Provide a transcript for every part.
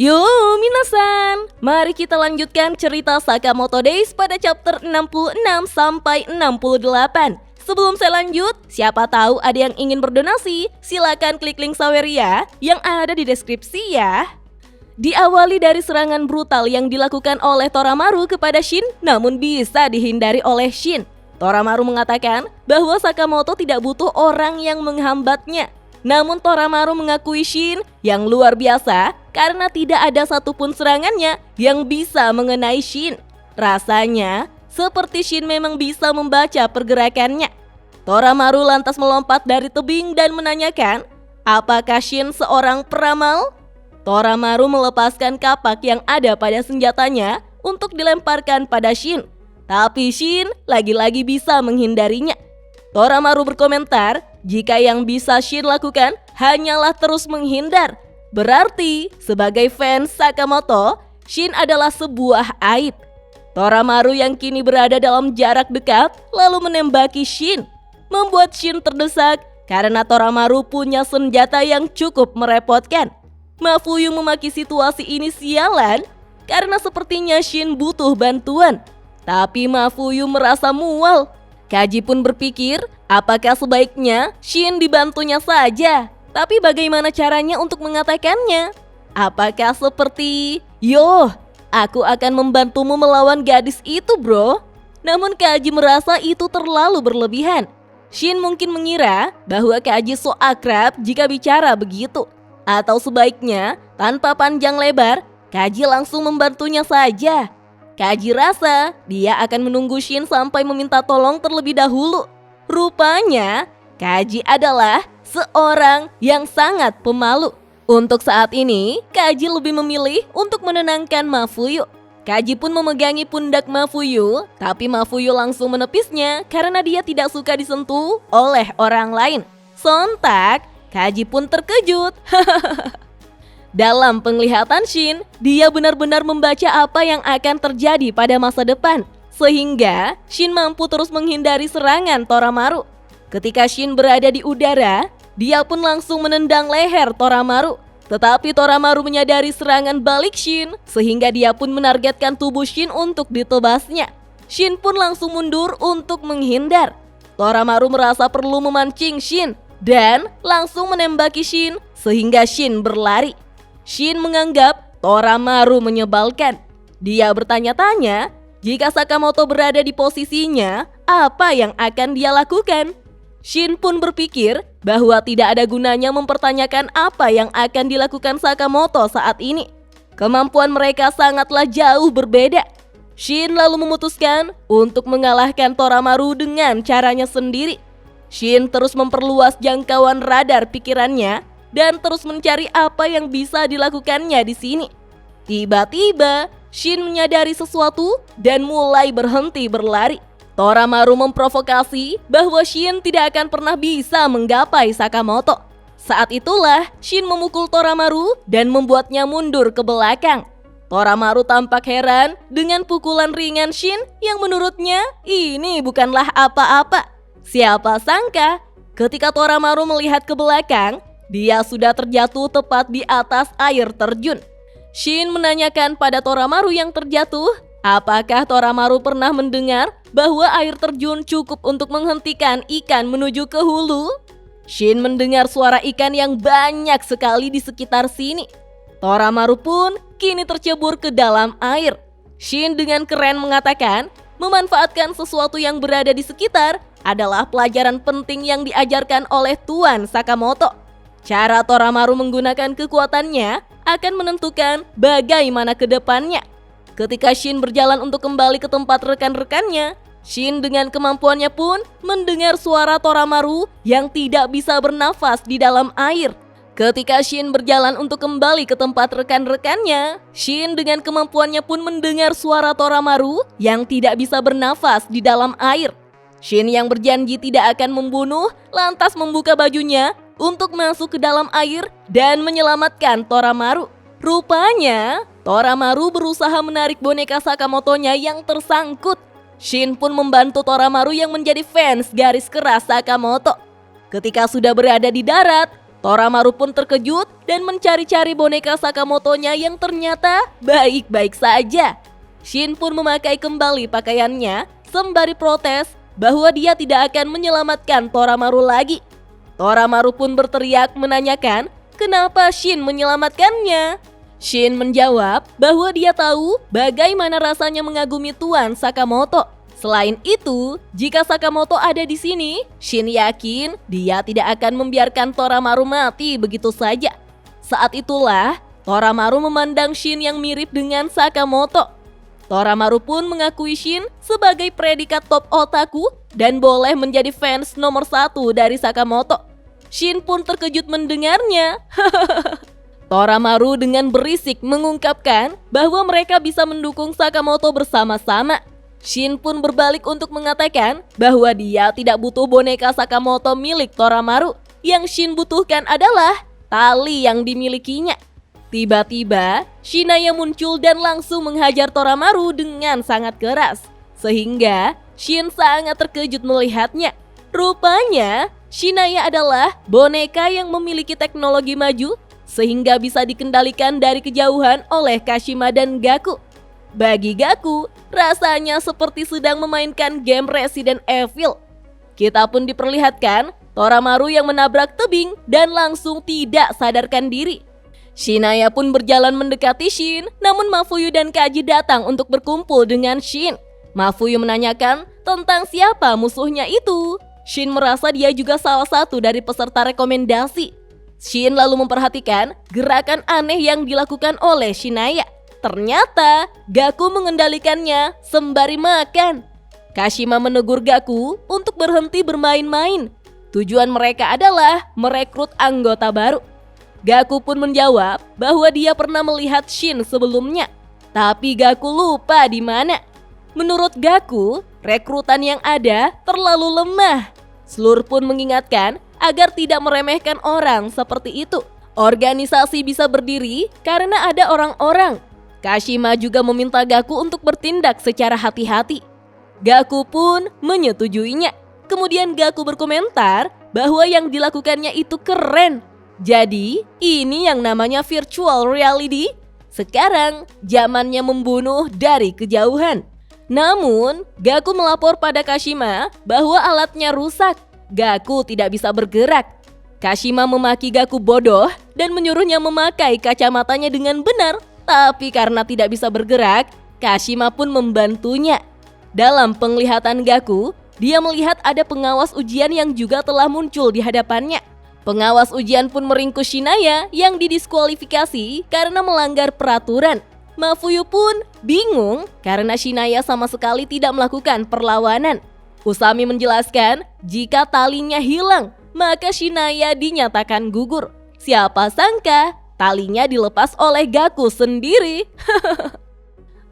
Yo minasan, mari kita lanjutkan cerita Sakamoto Days pada chapter 66 sampai 68. Sebelum saya lanjut, siapa tahu ada yang ingin berdonasi, silakan klik link Saweria yang ada di deskripsi ya. Diawali dari serangan brutal yang dilakukan oleh Toramaru kepada Shin, namun bisa dihindari oleh Shin. Toramaru mengatakan bahwa Sakamoto tidak butuh orang yang menghambatnya. Namun Toramaru mengakui Shin yang luar biasa karena tidak ada satupun serangannya yang bisa mengenai Shin. Rasanya seperti Shin memang bisa membaca pergerakannya. Toramaru lantas melompat dari tebing dan menanyakan, apakah Shin seorang peramal? Toramaru melepaskan kapak yang ada pada senjatanya untuk dilemparkan pada Shin. Tapi Shin lagi-lagi bisa menghindarinya. Toramaru berkomentar, jika yang bisa Shin lakukan hanyalah terus menghindar. Berarti sebagai fans Sakamoto, Shin adalah sebuah aib. Toramaru yang kini berada dalam jarak dekat lalu menembaki Shin, membuat Shin terdesak karena Toramaru punya senjata yang cukup merepotkan. Mafuyu memaki situasi ini sialan karena sepertinya Shin butuh bantuan. Tapi Mafuyu merasa mual. Kaji pun berpikir, apakah sebaiknya Shin dibantunya saja? Tapi bagaimana caranya untuk mengatakannya? Apakah seperti, "Yo, aku akan membantumu melawan gadis itu bro"? Namun Kaji merasa itu terlalu berlebihan. Shin mungkin mengira bahwa Kaji so akrab jika bicara begitu. Atau sebaiknya, tanpa panjang lebar, Kaji langsung membantunya saja. Kaji rasa dia akan menunggu Shin sampai meminta tolong terlebih dahulu. Rupanya, Kaji adalah seorang yang sangat pemalu. Untuk saat ini, Kaji lebih memilih untuk menenangkan Mafuyu. Kaji pun memegangi pundak Mafuyu, tapi Mafuyu langsung menepisnya karena dia tidak suka disentuh oleh orang lain. Sontak, Kaji pun terkejut. Dalam penglihatan Shin, dia benar-benar membaca apa yang akan terjadi pada masa depan. Sehingga Shin mampu terus menghindari serangan Toramaru. Ketika Shin berada di udara, dia pun langsung menendang leher Toramaru. Tetapi Toramaru menyadari serangan balik Shin, sehingga dia pun menargetkan tubuh Shin untuk ditebasnya. Shin pun langsung mundur untuk menghindar. Toramaru merasa perlu memancing Shin dan langsung menembaki Shin sehingga Shin berlari. Shin menganggap Toramaru menyebalkan. Dia bertanya-tanya, jika Sakamoto berada di posisinya, apa yang akan dia lakukan? Shin pun berpikir bahwa tidak ada gunanya mempertanyakan apa yang akan dilakukan Sakamoto saat ini. Kemampuan mereka sangatlah jauh berbeda. Shin lalu memutuskan untuk mengalahkan Toramaru dengan caranya sendiri. Shin terus memperluas jangkauan radar pikirannya dan terus mencari apa yang bisa dilakukannya di sini. Tiba-tiba, Shin menyadari sesuatu dan mulai berhenti berlari. Toramaru memprovokasi bahwa Shin tidak akan pernah bisa menggapai Sakamoto. Saat itulah Shin memukul Toramaru dan membuatnya mundur ke belakang. Toramaru tampak heran dengan pukulan ringan Shin yang menurutnya ini bukanlah apa-apa. Siapa sangka ketika Toramaru melihat ke belakang, dia sudah terjatuh tepat di atas air terjun. Shin menanyakan pada Toramaru yang terjatuh, apakah Toramaru pernah mendengar bahwa air terjun cukup untuk menghentikan ikan menuju ke hulu? Shin mendengar suara ikan yang banyak sekali di sekitar sini. Toramaru pun kini tercebur ke dalam air. Shin dengan keren mengatakan, memanfaatkan sesuatu yang berada di sekitar adalah pelajaran penting yang diajarkan oleh Tuan Sakamoto. Cara Toramaru menggunakan kekuatannya akan menentukan bagaimana ke depannya. Ketika Shin berjalan untuk kembali ke tempat rekan-rekannya, Shin dengan kemampuannya pun mendengar suara Toramaru yang tidak bisa bernafas di dalam air. Ketika Shin berjalan untuk kembali ke tempat rekan-rekannya, Shin dengan kemampuannya pun mendengar suara Toramaru yang tidak bisa bernafas di dalam air. Shin yang berjanji tidak akan membunuh, lantas membuka bajunya untuk masuk ke dalam air dan menyelamatkan Toramaru. Rupanya, Toramaru berusaha menarik boneka Sakamotonya yang tersangkut. Shin pun membantu Toramaru yang menjadi fans garis keras Sakamoto. Ketika sudah berada di darat, Toramaru pun terkejut dan mencari-cari boneka Sakamoto-nya yang ternyata baik-baik saja. Shin pun memakai kembali pakaiannya sembari protes bahwa dia tidak akan menyelamatkan Toramaru lagi. Toramaru pun berteriak menanyakan kenapa Shin menyelamatkannya. Shin menjawab bahwa dia tahu bagaimana rasanya mengagumi Tuan Sakamoto. Selain itu, jika Sakamoto ada di sini, Shin yakin dia tidak akan membiarkan Toramaru mati begitu saja. Saat itulah, Toramaru memandang Shin yang mirip dengan Sakamoto. Toramaru pun mengakui Shin sebagai predikat top otaku dan boleh menjadi fans nomor 1 dari Sakamoto. Shin pun terkejut mendengarnya. Toramaru dengan berisik mengungkapkan bahwa mereka bisa mendukung Sakamoto bersama-sama. Shin pun berbalik untuk mengatakan bahwa dia tidak butuh boneka Sakamoto milik Toramaru. Yang Shin butuhkan adalah tali yang dimilikinya. Tiba-tiba, Shinaya muncul dan langsung menghajar Toramaru dengan sangat keras. Sehingga Shin sangat terkejut melihatnya. Rupanya, Shinaya adalah boneka yang memiliki teknologi maju sehingga bisa dikendalikan dari kejauhan oleh Kashima dan Gaku. Bagi Gaku, rasanya seperti sedang memainkan game Resident Evil. Kita pun diperlihatkan Toramaru yang menabrak tebing dan langsung tidak sadarkan diri. Shinaya pun berjalan mendekati Shin, namun Mafuyu dan Kaji datang untuk berkumpul dengan Shin. Mafuyu menanyakan tentang siapa musuhnya itu. Shin merasa dia juga salah satu dari peserta rekomendasi. Shin lalu memperhatikan gerakan aneh yang dilakukan oleh Shinaya. Ternyata Gaku mengendalikannya sembari makan. Kashima menegur Gaku untuk berhenti bermain-main. Tujuan mereka adalah merekrut anggota baru. Gaku pun menjawab bahwa dia pernah melihat Shin sebelumnya. Tapi Gaku lupa di mana. Menurut Gaku, rekrutan yang ada terlalu lemah. Slur pun mengingatkan agar tidak meremehkan orang seperti itu. Organisasi bisa berdiri karena ada orang-orang. Kashima juga meminta Gaku untuk bertindak secara hati-hati. Gaku pun menyetujuinya. Kemudian Gaku berkomentar bahwa yang dilakukannya itu keren. Jadi, ini yang namanya virtual reality. Sekarang, zamannya membunuh dari kejauhan. Namun, Gaku melapor pada Kashima bahwa alatnya rusak. Gaku tidak bisa bergerak. Kashima memaki Gaku bodoh dan menyuruhnya memakai kacamatanya dengan benar. Tapi karena tidak bisa bergerak, Kashima pun membantunya. Dalam penglihatan Gaku, dia melihat ada pengawas ujian yang juga telah muncul di hadapannya. Pengawas ujian pun meringkus Shinaya yang didiskualifikasi karena melanggar peraturan. Mafuyu pun bingung karena Shinaya sama sekali tidak melakukan perlawanan. Usami menjelaskan jika talinya hilang, maka Shinaya dinyatakan gugur. Siapa sangka talinya dilepas oleh Gaku sendiri.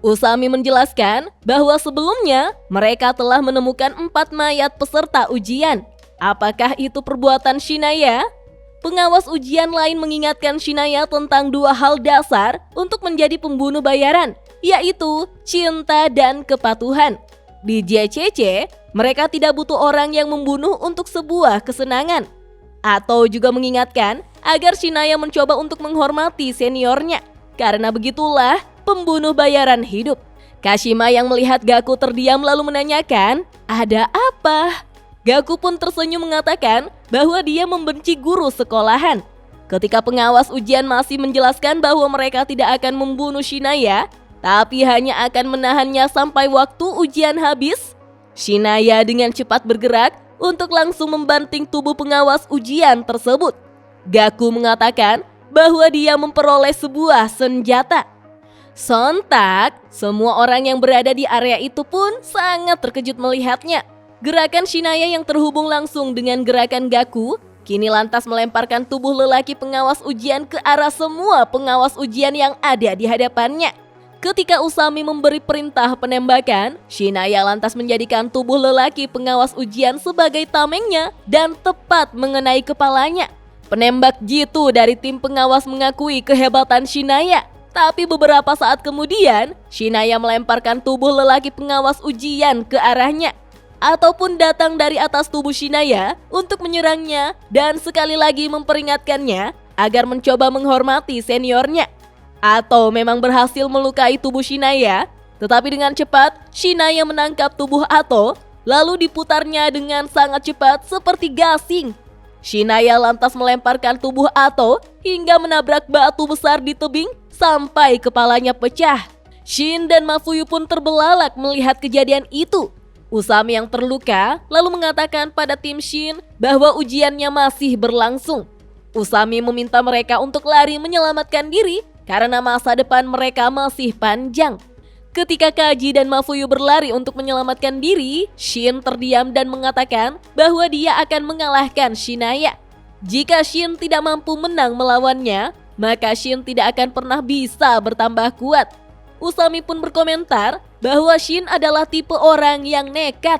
Usami menjelaskan bahwa sebelumnya mereka telah menemukan 4 mayat peserta ujian. Apakah itu perbuatan Shinaya? Pengawas ujian lain mengingatkan Shinaya tentang 2 hal dasar untuk menjadi pembunuh bayaran, yaitu cinta dan kepatuhan. Di JCC, mereka tidak butuh orang yang membunuh untuk sebuah kesenangan. Atau juga mengingatkan agar Shinaya mencoba untuk menghormati seniornya. Karena begitulah pembunuh bayaran hidup. Kashima yang melihat Gaku terdiam lalu menanyakan, "Ada apa?" Gaku pun tersenyum mengatakan bahwa dia membenci guru sekolahan. Ketika pengawas ujian masih menjelaskan bahwa mereka tidak akan membunuh Shinaya, tapi hanya akan menahannya sampai waktu ujian habis, Shinaya dengan cepat bergerak untuk langsung membanting tubuh pengawas ujian tersebut. Gaku mengatakan bahwa dia memperoleh sebuah senjata. Sontak, semua orang yang berada di area itu pun sangat terkejut melihatnya. Gerakan Shinaya yang terhubung langsung dengan gerakan Gaku kini lantas melemparkan tubuh lelaki pengawas ujian ke arah semua pengawas ujian yang ada di hadapannya. Ketika Usami memberi perintah penembakan, Shinaya lantas menjadikan tubuh lelaki pengawas ujian sebagai tamengnya dan tepat mengenai kepalanya. Penembak jitu dari tim pengawas mengakui kehebatan Shinaya. Tapi beberapa saat kemudian, Shinaya melemparkan tubuh lelaki pengawas ujian ke arahnya. ataupun datang dari atas tubuh Shinaya untuk menyerangnya dan sekali lagi memperingatkannya agar mencoba menghormati seniornya. Atau memang berhasil melukai tubuh Shinaya, tetapi dengan cepat Shinaya menangkap tubuh Ato lalu diputarnya dengan sangat cepat seperti gasing. Shinaya lantas melemparkan tubuh Ato hingga menabrak batu besar di tebing sampai kepalanya pecah. Shin dan Mafuyu pun terbelalak melihat kejadian itu. Usami yang terluka lalu mengatakan pada tim Shin bahwa ujiannya masih berlangsung. Usami meminta mereka untuk lari menyelamatkan diri karena masa depan mereka masih panjang. Ketika Kaji dan Mafuyu berlari untuk menyelamatkan diri, Shin terdiam dan mengatakan bahwa dia akan mengalahkan Shinaya. Jika Shin tidak mampu menang melawannya, maka Shin tidak akan pernah bisa bertambah kuat. Usami pun berkomentar bahwa Shin adalah tipe orang yang nekat.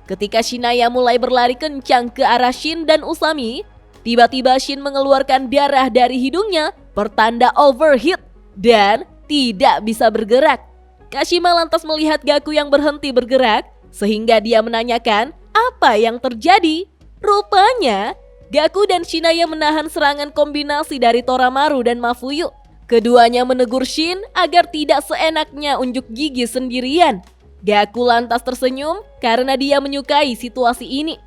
Ketika Shinaya mulai berlari kencang ke arah Shin dan Usami, tiba-tiba Shin mengeluarkan darah dari hidungnya, pertanda overheat, dan tidak bisa bergerak. Kashima lantas melihat Gaku yang berhenti bergerak, sehingga dia menanyakan apa yang terjadi. Rupanya, Gaku dan Shinaya menahan serangan kombinasi dari Toramaru dan Mafuyu. Keduanya menegur Shin agar tidak seenaknya unjuk gigi sendirian. Gaku lantas tersenyum karena dia menyukai situasi ini.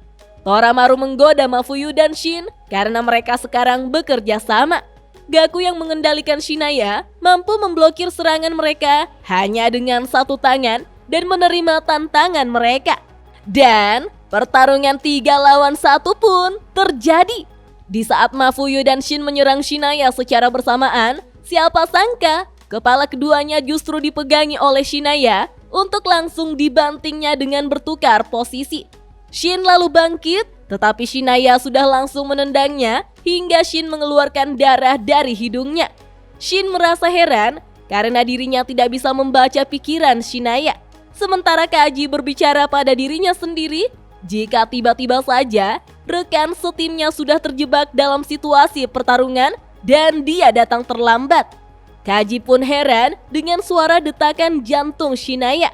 Toramaru menggoda Mafuyu dan Shin karena mereka sekarang bekerja sama. Gaku yang mengendalikan Shinaya mampu memblokir serangan mereka hanya dengan satu tangan dan menerima tantangan mereka. Dan pertarungan 3 lawan 1 pun terjadi. Di saat Mafuyu dan Shin menyerang Shinaya secara bersamaan, siapa sangka kepala keduanya justru dipegangi oleh Shinaya untuk langsung dibantingnya dengan bertukar posisi. Shin lalu bangkit, tetapi Shinaya sudah langsung menendangnya hingga Shin mengeluarkan darah dari hidungnya. Shin merasa heran karena dirinya tidak bisa membaca pikiran Shinaya. Sementara Kaji berbicara pada dirinya sendiri jika tiba-tiba saja rekan setimnya sudah terjebak dalam situasi pertarungan dan dia datang terlambat. Kaji pun heran dengan suara detakan jantung Shinaya.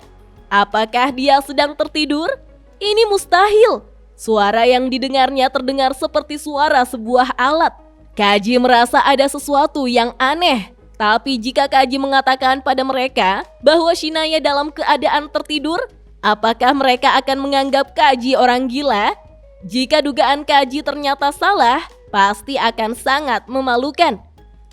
Apakah dia sedang tertidur? Ini mustahil. Suara yang didengarnya terdengar seperti suara sebuah alat. Kaji merasa ada sesuatu yang aneh. Tapi jika Kaji mengatakan pada mereka bahwa Shinaya dalam keadaan tertidur, apakah mereka akan menganggap Kaji orang gila? Jika dugaan Kaji ternyata salah, pasti akan sangat memalukan.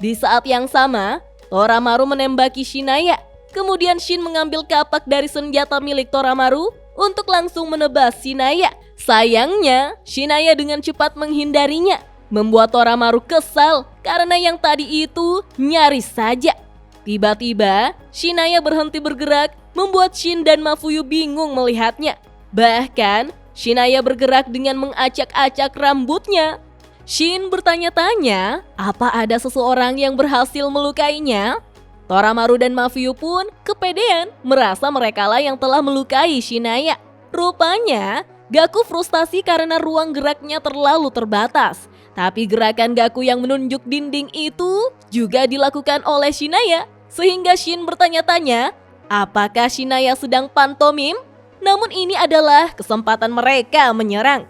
Di saat yang sama, Toramaru menembaki Shinaya. Kemudian Shin mengambil kapak dari senjata milik Toramaru untuk langsung menebas Shinaya. Sayangnya, Shinaya dengan cepat menghindarinya, membuat Toramaru kesal karena yang tadi itu nyaris saja. Tiba-tiba, Shinaya berhenti bergerak, membuat Shin dan Mafuyu bingung melihatnya. Bahkan, Shinaya bergerak dengan mengacak-acak rambutnya. Shin bertanya-tanya, apa ada seseorang yang berhasil melukainya? Toramaru dan Mafuyu pun kepedean merasa merekalah yang telah melukai Shinaya. Rupanya, Gaku frustasi karena ruang geraknya terlalu terbatas. Tapi gerakan Gaku yang menunjuk dinding itu juga dilakukan oleh Shinaya. Sehingga Shin bertanya-tanya, apakah Shinaya sedang pantomim? Namun ini adalah kesempatan mereka menyerang.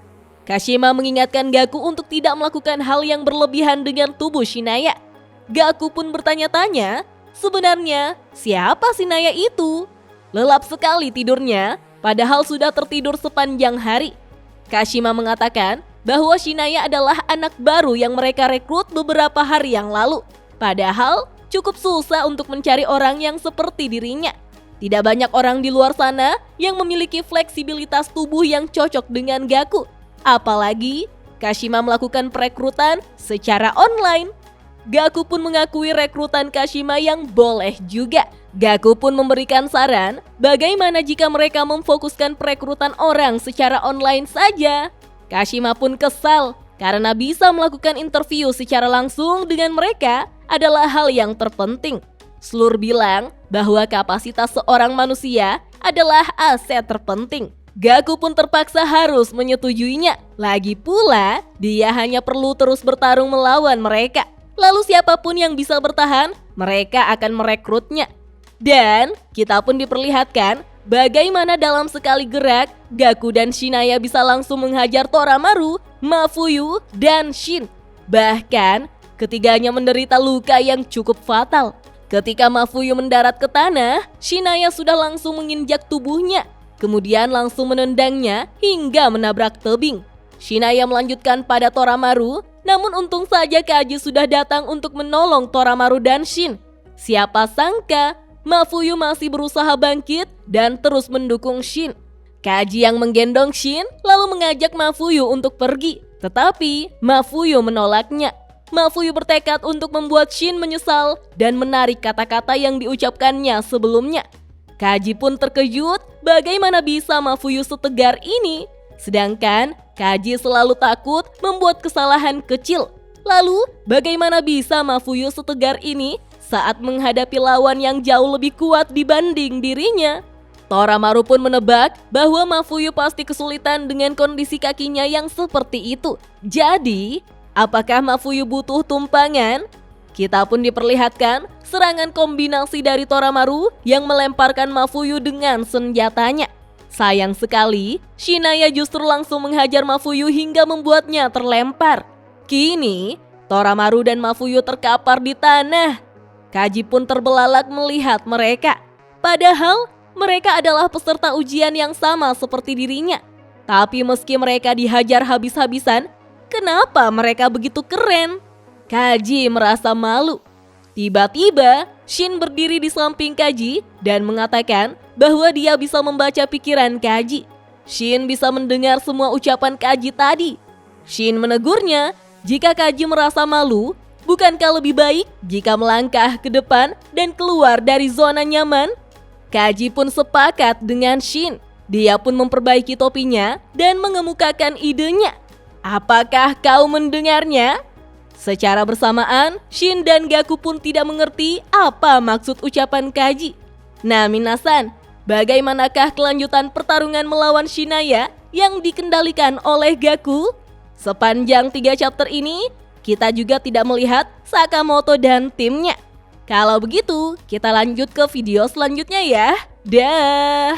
Kashima mengingatkan Gaku untuk tidak melakukan hal yang berlebihan dengan tubuh Shinaya. Gaku pun bertanya-tanya, sebenarnya siapa Shinaya itu? Lelap sekali tidurnya, padahal sudah tertidur sepanjang hari. Kashima mengatakan bahwa Shinaya adalah anak baru yang mereka rekrut beberapa hari yang lalu. Padahal cukup susah untuk mencari orang yang seperti dirinya. Tidak banyak orang di luar sana yang memiliki fleksibilitas tubuh yang cocok dengan Gaku. Apalagi Kashima melakukan perekrutan secara online. Gaku pun mengakui rekrutan Kashima yang boleh juga. Gaku pun memberikan saran bagaimana jika mereka memfokuskan perekrutan orang secara online saja. Kashima pun kesal karena bisa melakukan interview secara langsung dengan mereka adalah hal yang terpenting. Slur bilang bahwa kapasitas seorang manusia adalah aset terpenting. Gaku pun terpaksa harus menyetujuinya. Lagi pula, dia hanya perlu terus bertarung melawan mereka. Lalu siapapun yang bisa bertahan, mereka akan merekrutnya. Dan kita pun diperlihatkan bagaimana dalam sekali gerak, Gaku dan Shinaya bisa langsung menghajar Toramaru, Mafuyu, dan Shin. Bahkan, ketiganya menderita luka yang cukup fatal. Ketika Mafuyu mendarat ke tanah, Shinaya sudah langsung menginjak tubuhnya, kemudian langsung menendangnya hingga menabrak tebing. Shinaya melanjutkan pada Toramaru, namun untung saja Kaji sudah datang untuk menolong Toramaru dan Shin. Siapa sangka, Mafuyu masih berusaha bangkit dan terus mendukung Shin. Kaji yang menggendong Shin lalu mengajak Mafuyu untuk pergi, tetapi Mafuyu menolaknya. Mafuyu bertekad untuk membuat Shin menyesal dan menarik kata-kata yang diucapkannya sebelumnya. Kaji pun terkejut bagaimana bisa Mafuyu setegar ini. Sedangkan Kaji selalu takut membuat kesalahan kecil. Lalu bagaimana bisa Mafuyu setegar ini saat menghadapi lawan yang jauh lebih kuat dibanding dirinya? Toramaru pun menebak bahwa Mafuyu pasti kesulitan dengan kondisi kakinya yang seperti itu. Jadi, apakah Mafuyu butuh tumpangan? Kita pun diperlihatkan serangan kombinasi dari Toramaru yang melemparkan Mafuyu dengan senjatanya. Sayang sekali, Shinaya justru langsung menghajar Mafuyu hingga membuatnya terlempar. Kini, Toramaru dan Mafuyu terkapar di tanah. Kaji pun terbelalak melihat mereka. Padahal, mereka adalah peserta ujian yang sama seperti dirinya. Tapi meski mereka dihajar habis-habisan, kenapa mereka begitu keren? Kaji merasa malu. Tiba-tiba, Shin berdiri di samping Kaji dan mengatakan bahwa dia bisa membaca pikiran Kaji. Shin bisa mendengar semua ucapan Kaji tadi. Shin menegurnya, jika Kaji merasa malu, bukankah lebih baik jika melangkah ke depan dan keluar dari zona nyaman? Kaji pun sepakat dengan Shin. Dia pun memperbaiki topinya dan mengemukakan idenya. Apakah kau mendengarnya? Secara bersamaan, Shin dan Gaku pun tidak mengerti apa maksud ucapan Kaji. Nah minasan, bagaimanakah kelanjutan pertarungan melawan Shinaya yang dikendalikan oleh Gaku? Sepanjang 3 chapter ini, kita juga tidak melihat Sakamoto dan timnya. Kalau begitu, kita lanjut ke video selanjutnya ya. Dah.